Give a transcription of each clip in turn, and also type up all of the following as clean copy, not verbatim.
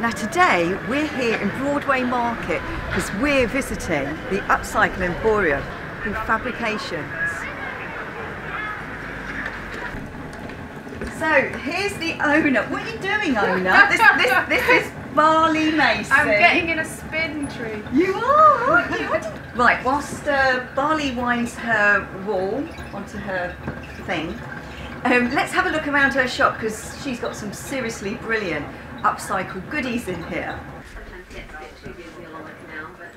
Now today we're here in Broadway Market because we're visiting the Upcycle Emporium called Fabrications. So here's the owner. What are you doing, owner? This is Barley Massey. I'm getting in a spin tree. You are? Right, whilst Barley winds her wool onto her thing, let's have a look around her shop because she's got some seriously brilliant upcycle goodies in here. Sometimes gets a bit too busy along it now, but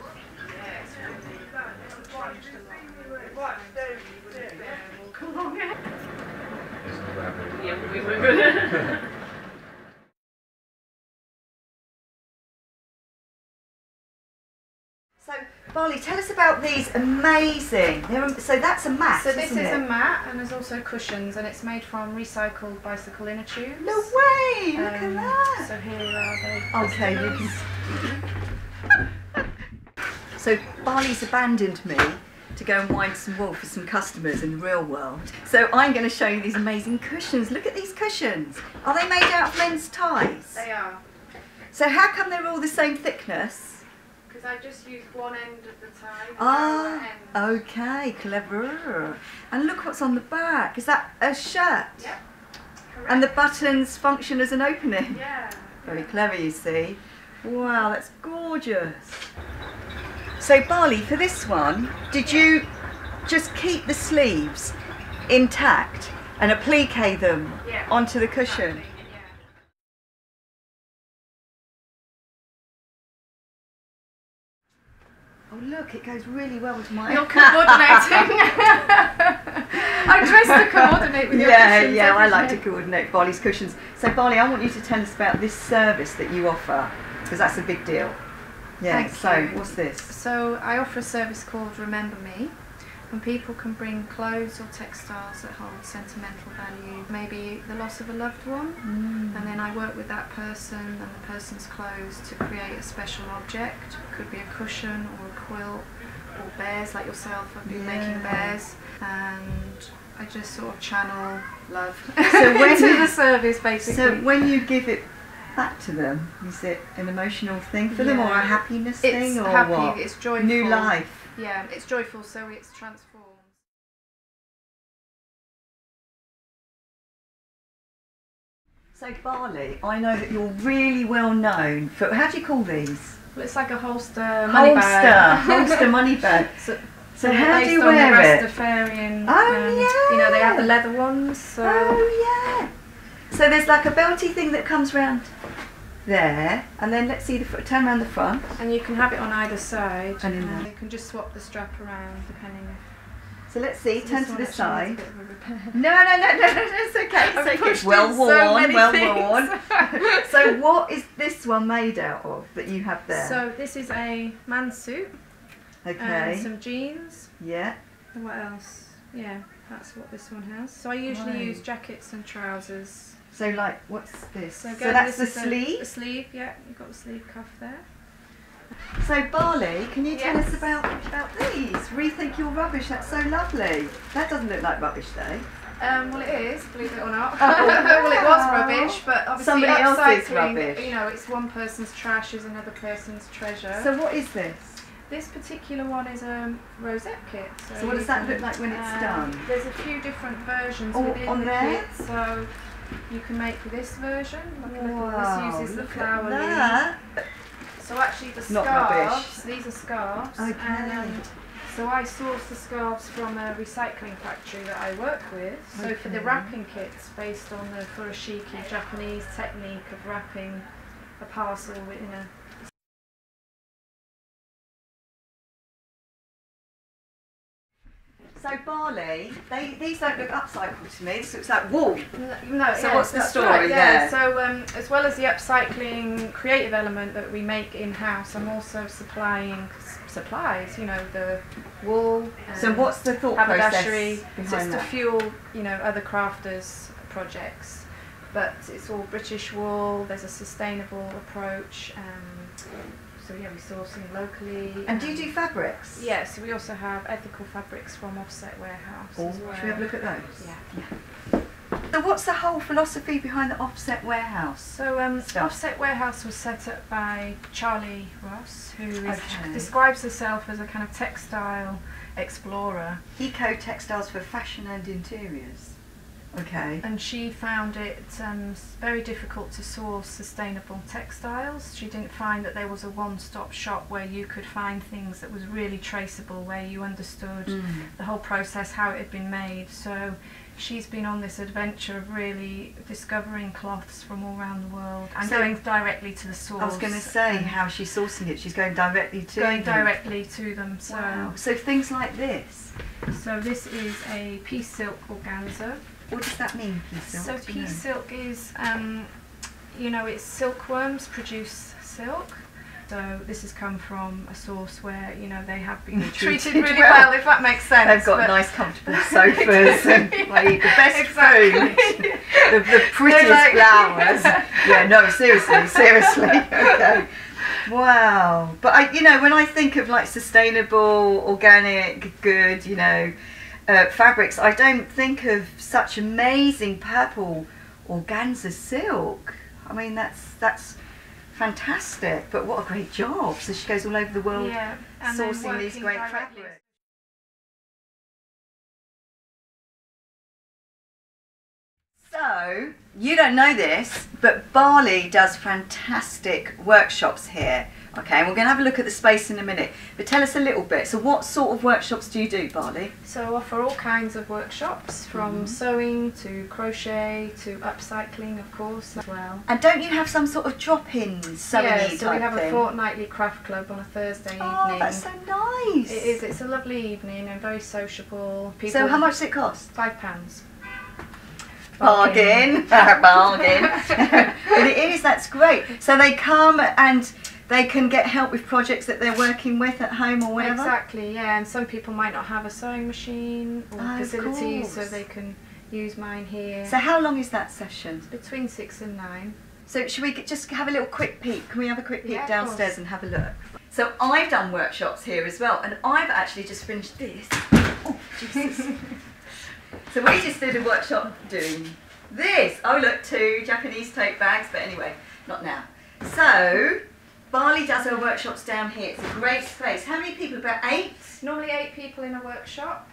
yeah, we were good. So, Barley, tell us about these amazing. So that's a mat. So this is isn't a it? mat, and there's also cushions, and it's made from recycled bicycle inner tubes. No way! Look at that. So here are they. Okay, you can. So Barley's abandoned me to go and wind some wool for some customers in the real world. So I'm going to show you these amazing cushions. Look at these cushions. Are they made out of men's ties? They are. So how come they're all the same thickness? Because I just used one end of the tie. Ah, okay, clever. And look what's on the back. Is that a shirt? Yep. Correct. And the buttons function as an opening? Yeah. Very clever, you see. Wow, that's gorgeous. So Barley, for this one, did you just keep the sleeves intact and applique them onto the cushion? Exactly. Oh look, it goes really well with my... You're coordinating. I dressed to coordinate with your cushions. Yeah, I like to coordinate Barley's cushions. So Barley, I want you to tell us about this service that you offer, because that's a big deal. Yeah, Thank you. What's this? So I offer a service called Remember Me, and people can bring clothes or textiles that hold sentimental value, maybe the loss of a loved one, and then I work with that person and the person's clothes to create a special object. It could be a cushion or a quilt or bears like yourself. I've been making bears, and I just sort of channel love into the service basically. So when you give it back to them, is it an emotional thing for them or a happiness thing or happy, what? It's joyful. New life. Yeah, it's joyful, so it's transformed. So Barley, I know that you're really well known for, how do you call these? Well, it's like a holster money bag. Holster money bag. So how do you wear it? Rastafarian. Oh yeah. You know, they have the leather ones. So. Oh yeah. So there's like a belty thing that comes round there, and then let's see the turn around the front. And you can have it on either side, and you can just swap the strap around depending. So let's see, turn to the side. Needs a bit of a repair. No, it's okay. I've pushed well in worn, so many well worn. things. So what is this one made out of that you have there? So this is a man's suit. Okay. Some jeans. Yeah. And what else? Yeah, that's what this one has. So I usually use jackets and trousers. So like, what's this? So that's the sleeve? The sleeve, yeah. You've got the sleeve cuff there. So Barley, can you tell us about these? Rethink your rubbish, that's so lovely. That doesn't look like rubbish though. Well it is, believe it or not. Well it was rubbish, but obviously somebody else's rubbish. You know, it's one person's trash is another person's treasure. So what is this? This particular one is a rosette kit. So what does that look like when it's done? There's a few different versions within the kit. So you can make this version. This uses the flower leaf. So actually the scarves, these are scarves. Okay. And, so I source the scarves from a recycling factory that I work with. So for the wrapping kits, based on the furoshiki Japanese technique of wrapping a parcel within a... So Barley, these don't look upcycled to me. This looks like wool. No, so what's the story there? Yeah. So as well as the upcycling creative element that we make in-house, I'm also supplying supplies. You know, the wool. So what's the thought process behind just that? to fuel, you know, other crafters' projects. But it's all British wool. There's a sustainable approach. So yeah, we're sourcing locally. And do you do fabrics? Yes, we also have ethical fabrics from Offset Warehouse as well. Should we have a look at those? Yeah. So what's the whole philosophy behind the Offset Warehouse? So Offset Warehouse was set up by Charlie Ross, who describes herself as a kind of textile explorer. Eco-textiles for fashion and interiors. Okay. And she found it very difficult to source sustainable textiles. She didn't find that there was a one-stop shop where you could find things that was really traceable, where you understood the whole process, how it had been made. So she's been on this adventure of really discovering cloths from all around the world and going directly to the source. I was going to say, how she's sourcing it. She's going directly to them. Directly to them. So, wow. So things like this. So this is a pea silk organza. What does that mean, pea silk? So pea silk is, you know, it's silkworms produce silk. So this has come from a source where, you know, they have been treated really well, if that makes sense. They've got nice comfortable sofas and they eat the best food, the prettiest flowers. Yeah, no, seriously, okay. Wow. But you know, when I think of like sustainable, organic, good, you know, fabrics, I don't think of such amazing purple organza silk. I mean, that's fantastic, but what a great job. So she goes all over the world sourcing these great fabrics. So, you don't know this, but Barley does fantastic workshops here. Okay, and we're going to have a look at the space in a minute, but tell us a little bit. So what sort of workshops do you do, Barley? So I offer all kinds of workshops, from sewing to crochet to upcycling, of course, as well. And don't you have some sort of drop-in sewing type thing? So we have a fortnightly craft club on a Thursday evening. Oh, that's so nice. It is, it's a lovely evening and very sociable. So how much does it cost? £5. Bargain. Bargain. But it is, that's great. So they come and they can get help with projects that they're working with at home or whatever? Exactly, yeah, and some people might not have a sewing machine or facilities, so they can use mine here. So how long is that session? Between 6 and 9. So should we just have a little quick peek? Can we have a quick peek downstairs and have a look? So I've done workshops here as well, and I've actually just finished this. Oh, Jesus. So we just did a workshop doing this. Oh look, 2 Japanese tote bags, but anyway, not now. So Barley does her workshops down here. It's a great space. How many people? About 8? Normally 8 people in a workshop.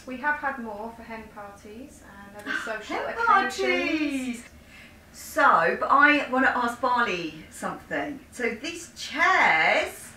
We have had more for hen parties and other social occasions. So, but I want to ask Barley something. So these chairs,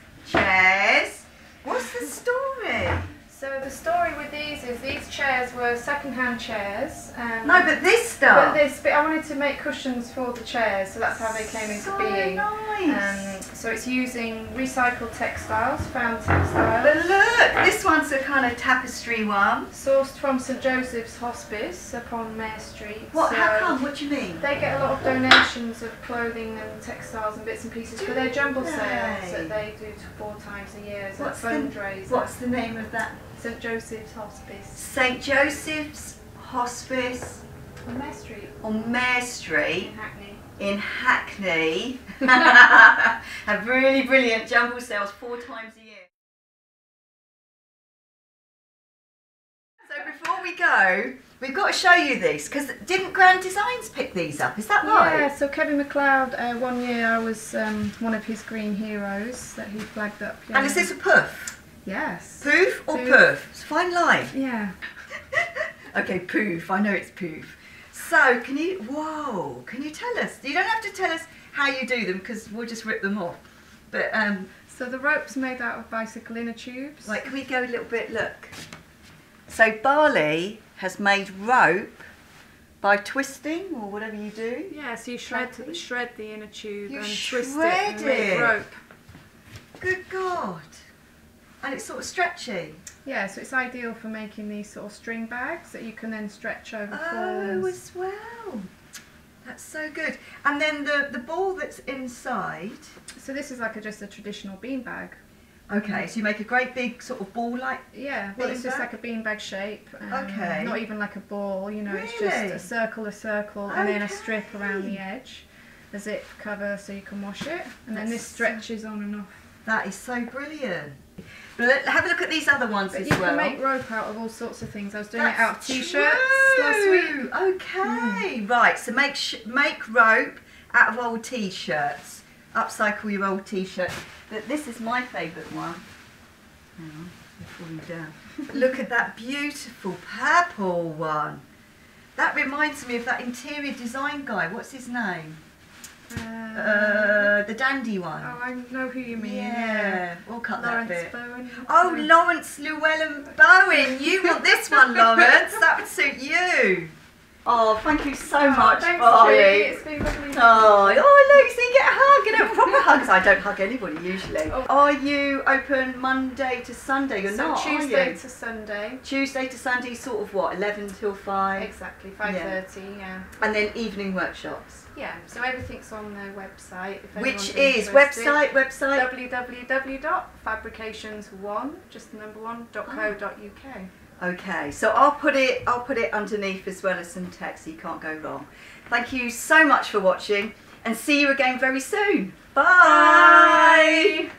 what's the story? So the story with these is these chairs were second-hand chairs. No, but this stuff. But I wanted to make cushions for the chairs, so that's how they came into being. Nice. So it's using recycled textiles, found textiles. But look, this one's a kind of tapestry one. Sourced from St Joseph's Hospice upon Mare Street. What? How come? What do you mean? They get a lot of donations of clothing and textiles and bits and pieces for their jumble sales that they do 4 times a year as a fundraiser. What's the name of that? St Joseph's Hospice. St Joseph's Hospice. On Mare Street. On Mare Street. In Hackney. In Hackney. Have really brilliant jumble sales 4 times a year. So before we go, we've got to show you these, because didn't Grand Designs pick these up? Is that right? Yeah, so Kevin MacLeod, one year I was one of his green heroes that he flagged up. And is this a puff? Yes. Poof or poof? It's a fine line. Yeah. Okay, poof. I know it's poof. So, can you tell us? You don't have to tell us how you do them, because we'll just rip them off. But so the rope's made out of bicycle inner tubes. Right, can we go a little bit? Look. So Barley has made rope by twisting or whatever you do. Yeah, so you shred the inner tube and twist it and make rope. Good God. And it's sort of stretchy. Yeah, so it's ideal for making these sort of string bags that you can then stretch over forms. Oh, as well. That's so good. And then the ball that's inside. So this is like just a traditional beanbag. Okay, so you make a great big sort of ball-like. Yeah, well, it's just like a beanbag shape. Okay. Not even like a ball, you know, it's just a circle, and then a strip around the edge, a zip cover so you can wash it, and then this stretches on and off. That is so brilliant. Have a look at these other ones But as you well. can make rope out of all sorts of things. I was doing That's it out of t-shirts true. last week. Okay, right. So make rope out of old t-shirts. Upcycle your old t-shirts. But this is my favourite one. Hang on, they're falling down. Look at that beautiful purple one. That reminds me of that interior design guy. What's his name? The dandy one. Oh, I know who you mean. Yeah, we'll cut Lawrence that bit. Bowen. Oh, Lawrence Llewellyn Bowen. You want this one, Lawrence? That would suit you. Oh, thank you so much, thanks, Barley. Julie. It's been lovely. Oh, look, so you get a hug, you know, proper hugs. I don't hug anybody usually. Oh. Are you open Monday to Sunday? You're So not, Tuesday are you? to Sunday. Tuesday to Sunday, sort of what, 11 till 5? Exactly, 5:30. Yeah. And then evening workshops. Yeah. So everything's on their website. If Which anyone's is interested. website? www.fabrications1, just the number 1.co.uk. Okay, so I'll put it underneath as well as some text, so you can't go wrong. Thank you so much for watching, and see you again very soon. Bye. Bye.